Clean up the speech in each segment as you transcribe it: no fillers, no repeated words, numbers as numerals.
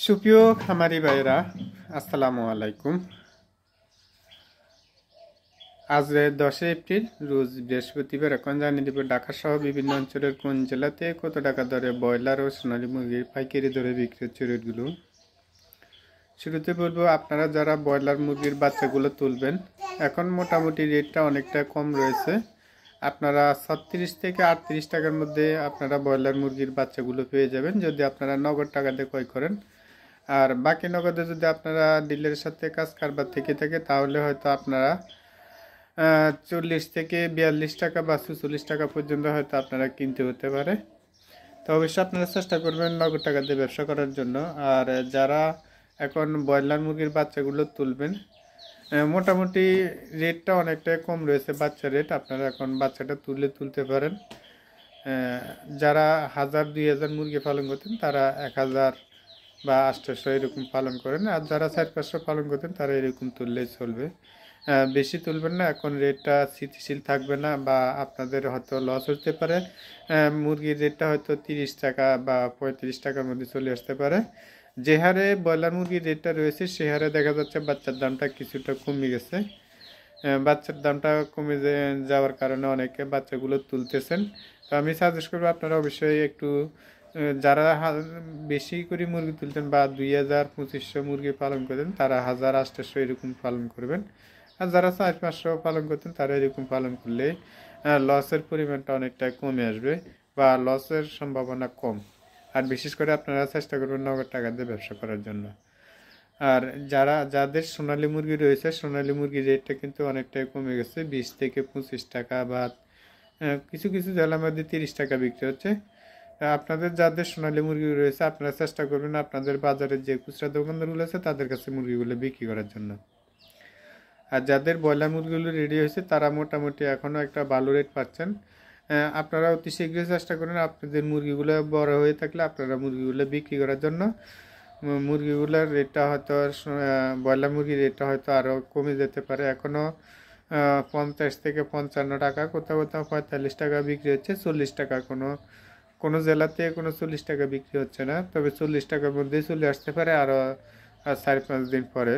সুপ্রিয় খামারি ভাইরা, আসসালামু আলাইকুম। আজ 10 এপ্রিল রোজ বৃহস্পতিবার। এখন জানিয়ে দেব ঢাকা সহ বিভিন্ন অঞ্চলের কোন জেলাতে কত টাকা দরে ব্রয়লার ও সোনালী মুরগির পাইকারি দরে বিক্রি হচ্ছে রেটগুলো। শুরুতে বলবো, আপনারা যারা ব্রয়লার মুরগির বাচ্চাগুলো তুলবেন, এখন মোটামুটি রেটটা অনেকটা কম রয়েছে। আপনারা 36 থেকে 38 টাকার মধ্যে আপনারা ব্রয়লার মুরগির বাচ্চাগুলো পেয়ে যাবেন, যদি আপনারা নগদ টাকাতে ক্রয় করেন। আর বাকি নগদে যদি আপনারা ডিলারের সাথে কাজ কারবার থেকে থাকে, তাহলে হয়তো আপনারা 40 থেকে 42 টাকা বা 46 টাকা পর্যন্ত হয়তো আপনারা কিনতে হতে পারে। তো অবশ্যই আপনারা চেষ্টা করবেন নগদ টাকা দিয়ে ব্যবসা করার জন্য। আর যারা এখন ব্রয়লার মুরগির বাচ্চাগুলো তুলবেন, মোটামুটি রেটটা অনেকটাই কম রয়েছে। বাচ্চা রেট আপনারা এখন বাচ্চাটা তুলতে পারেন। যারা 1000-2000 মুরগি পালন করতেন, তারা 1000 বা 800 এরকম পালন করেন। আর যারা 400-500 পালন করতেন, তারা এরকম তুললেই চলবে। বেশি তুলবেন না, এখন রেটটা স্থিতিশীল থাকবে না বা আপনাদের হয়তো লস হতে পারে। মুরগির রেটটা হয়তো 30 টাকা বা 35 টাকার মধ্যে চলে আসতে পারে। যে হারে ব্রয়লার মুরগির রেটটা রয়েছে, সে হারে দেখা যাচ্ছে বাচ্চার দামটা কিছুটা কমে গেছে। বাচ্চার দামটা কমে যাওয়ার কারণে অনেকে বাচ্চাগুলো তুলতেছেন। তো আমি সাজেস্ট করবো আপনারা অবশ্যই একটু, যারা বেশি করে মুরগি তুলতেন বা 2000-2500 মুরগি পালন করতেন, তারা 1000-800 এরকম পালন করবেন। আর যারা 400-500 পালন করতেন, তারা এরকম পালন করলে লসের পরিমাণটা অনেকটা কমে আসবে বা লসের সম্ভাবনা কম। আর বিশেষ করে আপনারা চেষ্টা করবেন নগদ টাকা দিয়ে ব্যবসা করার জন্য। আর যাদের সোনালী মুরগি রয়েছে, সোনালী মুরগির রেটটা কিন্তু অনেকটাই কমে গেছে। 20 থেকে 25 টাকা বা কিছু কিছু জেলার মধ্যে 30 টাকা বিক্রি হচ্ছে। আপনাদের যাদের সোনালী মুরগি রয়েছে, আপনারা চেষ্টা করবেন আপনাদের বাজারের যে খুচরা দোকানদারগুলো আছে, তাদের কাছে মুরগিগুলো বিক্রি করার জন্য। আর যাদের ব্রয়লার মুরগিগুলো রেডি হয়েছে, তারা মোটামুটি এখনও একটা ভালো রেট পাচ্ছেন। আপনারা অতি শীঘ্রই চেষ্টা করেন আপনাদের মুরগিগুলো বড় হয়ে থাকলে আপনারা মুরগিগুলো বিক্রি করার জন্য। মুরগিগুলোর রেটটা হয়তো, ব্রয়লার মুরগির রেটটা হয়তো আরও কমে যেতে পারে। এখনও 50 থেকে 55 টাকা, কোথাও কোথাও 45 টাকা বিক্রি হচ্ছে। 40 টাকা কোনো জেলাতে 40 টাকা বিক্রি হচ্ছে না, তবে 40 টাকার মধ্যেই চলে আসতে পারে আরও 4-5 দিন পরে।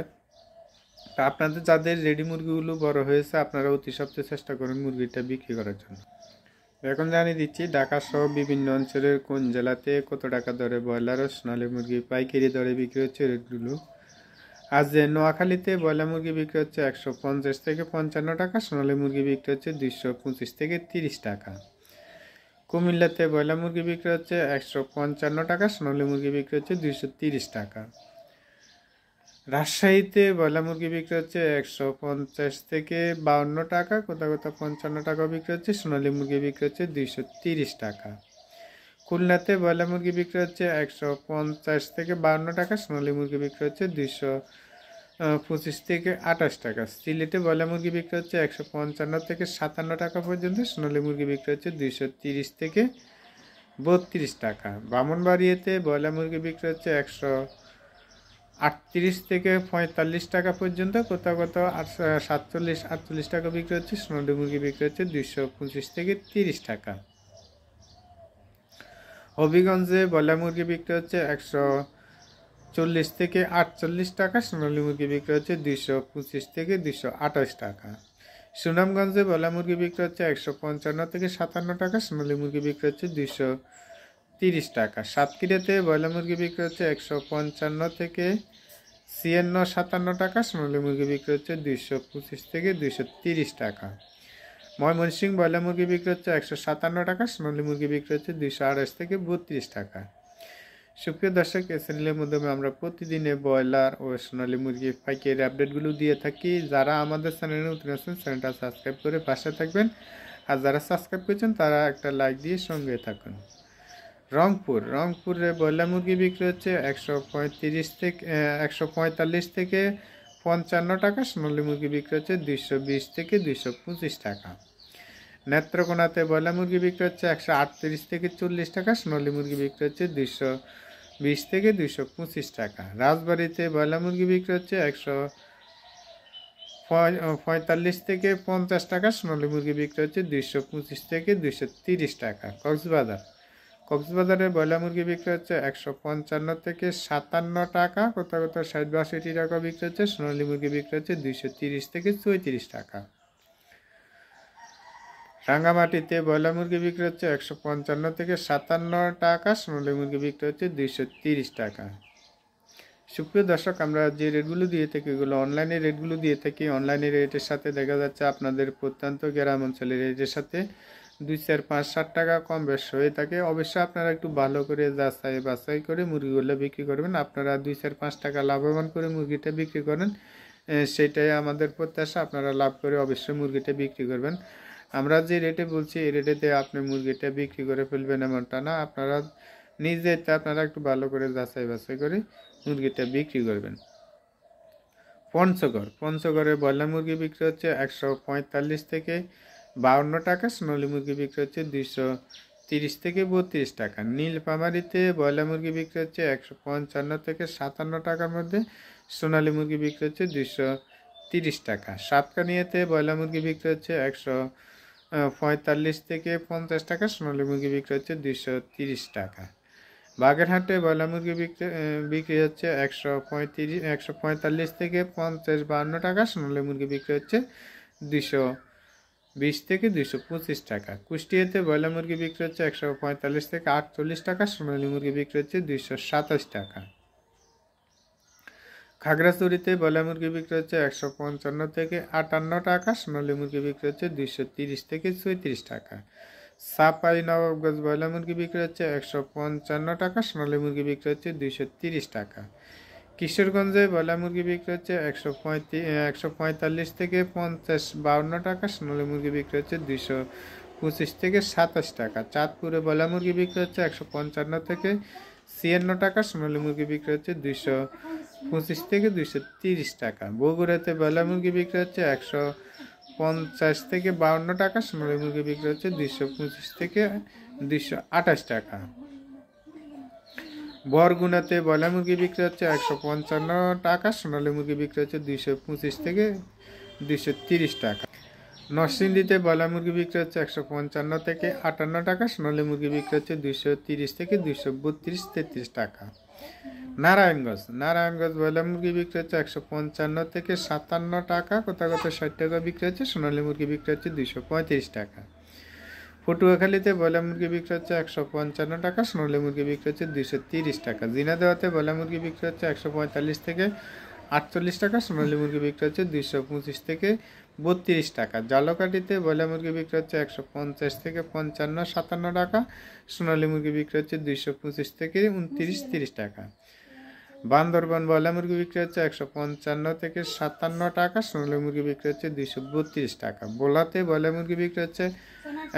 তা আপনাদের যাদের রেডি মুরগিগুলো বড় হয়েছে, আপনারা অতি সপ্তাহে চেষ্টা করুন মুরগিটা বিক্রি করার জন্য। এখন জানিয়ে দিচ্ছি ঢাকা সহ বিভিন্ন অঞ্চলের কোন জেলাতে কত টাকা দরে ব্রয়লার ও সোনালী মুরগি পাইকারি দরে বিক্রি হচ্ছে রেটগুলো। আজ নোয়াখালীতে ব্রয়লার মুরগি বিক্রি হচ্ছে 150 থেকে 55 টাকা, সোনালী মুরগি বিক্রি হচ্ছে 225 থেকে 30 টাকা। কুমিল্লাতে ব্রয়লার মুরগি বিক্রি হচ্ছে 155 টাকা, সোনালী মুরগি বিক্রি হচ্ছে 230 টাকা। রাজশাহীতে ব্রয়লার মুরগি বিক্রি হচ্ছে 150 থেকে 52 টাকা, কোথাও কোথাও 55 টাকা বিক্রি হচ্ছে। সোনালী মুরগি বিক্রি হচ্ছে 230 টাকা। খুলনাতে ব্রয়লার মুরগি বিক্রি হচ্ছে 150 থেকে 52 টাকা, সোনালী মুরগি বিক্রি হচ্ছে 225 থেকে 28 টাকা। সিলেটে ব্রয়লার মুরগি বিক্রি হচ্ছে 155 থেকে 57 টাকা পর্যন্ত, সোনালী মুরগি বিক্রি হচ্ছে 230 থেকে 32 টাকা। ব্রাহ্মণবাড়িয়াতে ব্রয়লার মুরগি বিক্রি হচ্ছে 138 থেকে 45 টাকা পর্যন্ত, কোথাও কোথাও 47-48 টাকা বিক্রি হচ্ছে। সোনালী মুরগি বিক্রি হচ্ছে 225 থেকে 30 টাকা। হবিগঞ্জে ব্রয়লার মুরগি বিক্রি হচ্ছে 140 থেকে 48 টাকা, সোনালী মুরগি বিক্রি হচ্ছে 225 থেকে 228 টাকা। সুনামগঞ্জে ব্রয়লার মুরগি বিক্রি হচ্ছে 155 থেকে 57 টাকা, সোনালী মুরগি বিক্রি হচ্ছে 230 টাকা। সাতক্ষীরাতে ব্রয়লার মুরগি বিক্রি হচ্ছে 155 থেকে 56-57 টাকা, সোনালী মুরগি বিক্রি হচ্ছে 225 থেকে 230 টাকা। ময়মনসিংহ ব্রয়লার মুরগি বিক্রি হচ্ছে 157 টাকা, সোনালী মুরগি বিক্রি হচ্ছে 228 থেকে 32 টাকা। সুপ্রিয় দর্শক, এই চ্যানেলের মাধ্যমে আমরা প্রতিদিনে ব্রয়লার ও সোনালী মুরগির পাইকারি আপডেটগুলো দিয়ে থাকি। যারা আমাদের চ্যানেলে নতুন আছেন, চ্যানেলটা সাবস্ক্রাইব করে পাশে থাকবেন। আর যারা সাবস্ক্রাইব করেছেন, তারা একটা লাইক দিয়ে সঙ্গে থাকুন। রংপুরে ব্রয়লার মুরগি বিক্রি হচ্ছে 145 থেকে 55 টাকা, সোনালী মুরগি বিক্রি হচ্ছে 220 থেকে 225 টাকা। নেত্রকোনাতে ব্রয়লার মুরগি বিক্রি হচ্ছে 138 থেকে 40 টাকা, সোনালী মুরগি বিক্রি হচ্ছে 220 থেকে 225 টাকা। রাজবাড়িতে ব্রয়লার মুরগি বিক্রি হচ্ছে 145 থেকে 50 টাকা, সোনালী মুরগি বিক্রি হচ্ছে 225 থেকে 230 টাকা। কক্সবাজারে ব্রয়লার মুরগি বিক্রি হচ্ছে 155 থেকে 57 টাকা, কোথাও কোথাও 60-62 টাকা বিক্রি হচ্ছে। সোনালী মুরগি বিক্রি হচ্ছে 230 থেকে 34 টাকা। রাঙ্গামাটিতে ব্রয়লার মুরগি বিক্রি হচ্ছে 155 থেকে 57 টাকা, সোনালী মুরগি বিক্রি হচ্ছে 230 টাকা। সুপ্রিয় দর্শক, আমরা যে রেটগুলো দিয়ে থাকি এগুলো অনলাইনে রেটগুলো দিয়ে থাকি। অনলাইনে রেটের সাথে দেখা যাচ্ছে আপনাদের প্রত্যন্ত গ্রাম অঞ্চলের রেটের সাথে 2, 4, 5, 7 টাকা কম বেশ হয়ে থাকে। অবশ্যই আপনারা একটু ভালো করে যাচাই বাছাই করে মুরগিগুলো বিক্রি করবেন। আপনারা 2, 4, 5 টাকা লাভবান করে মুরগিটা বিক্রি করেন, সেটাই আমাদের প্রত্যাশা। আপনারা লাভ করে অবশ্যই মুরগিটা বিক্রি করবেন। আমরা যে রেটে বলছি এই রেটেতে আপনি মুরগিটা বিক্রি করে ফেলবেন এমনটা না। আপনারা নিজেতে আপনারা একটু ভালো করে যাচাই বাছাই করে মুরগিটা বিক্রি করবেন। পঞ্চগড়ে ব্রয়লার মুরগি বিক্রি হচ্ছে 145 থেকে 52 টাকা, সোনালী মুরগি বিক্রি হচ্ছে 230 থেকে 32 টাকা। নীলফামারীতে ব্রয়লার মুরগি বিক্রি হচ্ছে 155 থেকে 57 টাকার মধ্যে, সোনালী মুরগি বিক্রি হচ্ছে 230 টাকা। সাতকানিয়াতে ব্রয়লার মুরগি বিক্রি হচ্ছে 145 থেকে 50 টাকা, সোনালী মুরগি বিক্রি হচ্ছে 230 টাকা। বাগেরহাটে ব্রয়লার মুরগি বিক্রি হচ্ছে 145 থেকে 50-52 টাকা, সোনালী মুরগি বিক্রি হচ্ছে 220 থেকে 225 টাকা। কুষ্টিয়াতে ব্রয়লার মুরগি বিক্রি হচ্ছে 145 থেকে 48 টাকা, সোনালী মুরগি বিক্রি হচ্ছে 227 টাকা। খাগড়াছড়িতে ব্রয়লার মুরগি বিক্রি হচ্ছে 155 থেকে 58 টাকা, সোনালী মুরগি বিক্রি হচ্ছে 230 থেকে 34 টাকা। চাঁপাইনবাবগঞ্জ ব্রয়লার মুরগি বিক্রি হচ্ছে 155 টাকা, সোনালী মুরগি বিক্রি হচ্ছে 230 টাকা। কিশোরগঞ্জে ব্রয়লার মুরগি বিক্রি হচ্ছে 145 থেকে 50-52 টাকা, সোনালী মুরগি বিক্রি হচ্ছে 225 থেকে 27 টাকা। চাঁদপুরে ব্রয়লার মুরগি বিক্রি হচ্ছে 155 থেকে 56 টাকা, সোনালী মুরগি বিক্রি হচ্ছে 225 থেকে 230 টাকা। বগুড়াতে ব্রয়লার মুরগি বিক্রি হচ্ছে 150 থেকে 52 টাকা, সোনালী মুরগি বিক্রি হচ্ছে 225 থেকে 228 টাকা। বরগুনাতে ব্রয়লার মুরগি বিক্রি হচ্ছে 155 টাকা, সোনালী মুরগি বিক্রি হচ্ছে 225 থেকে 230 টাকা। নরসিংদীতে ব্রয়লার মুরগি বিক্রি হচ্ছে 155 থেকে 58 টাকা, সোনালী মুরগি বিক্রি হচ্ছে 230 থেকে 232-33 টাকা। নারায়ণগঞ্জ ব্রয়লার মুরগি বিক্রি হচ্ছে 155 থেকে 57 টাকা, কোথাও কোথাও 60 টাকা বিক্রি হচ্ছে, সোনালী মুরগি বিক্রি হচ্ছে 235 টাকা। পটুয়াখালীতে ব্রয়লার মুরগি বিক্রি হচ্ছে 155 টাকা, সোনালী মুরগি বিক্রি হচ্ছে 230 টাকা। ঝিনাইদহতে ব্রয়লার মুরগি বিক্রি হচ্ছে 145 থেকে 48 টাকা, সোনালী মুরগি বিক্রি হচ্ছে 225 থেকে 32 টাকা। ঝালকাঠিতে ব্রয়লার মুরগি বিক্রি হচ্ছে 150 থেকে 55-57 টাকা, সোনালী মুরগি বিক্রি হচ্ছে 225 থেকে 29-30 টাকা। বান্দরবান ব্রয়লার মুরগি বিক্রি হচ্ছে 155 থেকে 57 টাকা, সোনালী মুরগি বিক্রি হচ্ছে 232 টাকা। ভোলাতে ব্রয়লার মুরগি বিক্রি হচ্ছে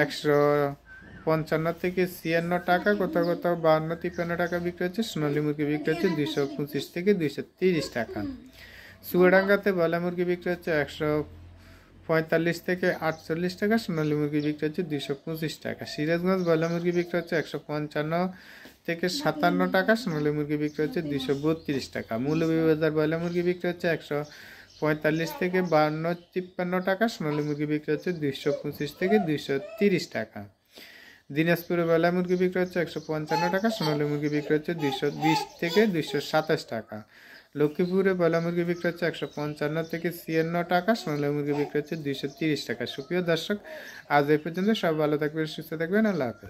155 থেকে 56 টাকা, কোথাও কোথাও 52-53 টাকা বিক্রি হচ্ছে, সোনালী মুরগি বিক্রি হচ্ছে 225 থেকে 230 টাকা। চুয়াডাঙ্গাতে ব্রয়লার মুরগি বিক্রি হচ্ছে 145 থেকে 48 টাকা, সোনালী মুরগি বিক্রি হচ্ছে 225 টাকা। সিরাজগঞ্জ ব্রয়লার মুরগি বিক্রি হচ্ছে 155 থেকে 57 টাকা, সোনালী মুরগি বিক্রি হচ্ছে 232 টাকা। মৌলভীবাজার ব্রয়লার মুরগি বিক্রি হচ্ছে 145 থেকে 52-53 টাকা, সোনালী মুরগি বিক্রি হচ্ছে 225 থেকে 230 টাকা। দিনাজপুরে ব্রয়লার মুরগি বিক্রি হচ্ছে 155 টাকা, সোনালী মুরগি বিক্রি হচ্ছে 220 থেকে 227 টাকা। লক্ষ্মীপুরে ব্রয়লার মুরগি বিক্রি হচ্ছে 155 থেকে 56 টাকা, সোনালী মুরগি বিক্রি হচ্ছে 230 টাকা। সুপ্রিয় দর্শক, আজ এই পর্যন্ত। সব ভালো থাকবেন, সুস্থ থাকবেন। আল্লাহ হাফেজ।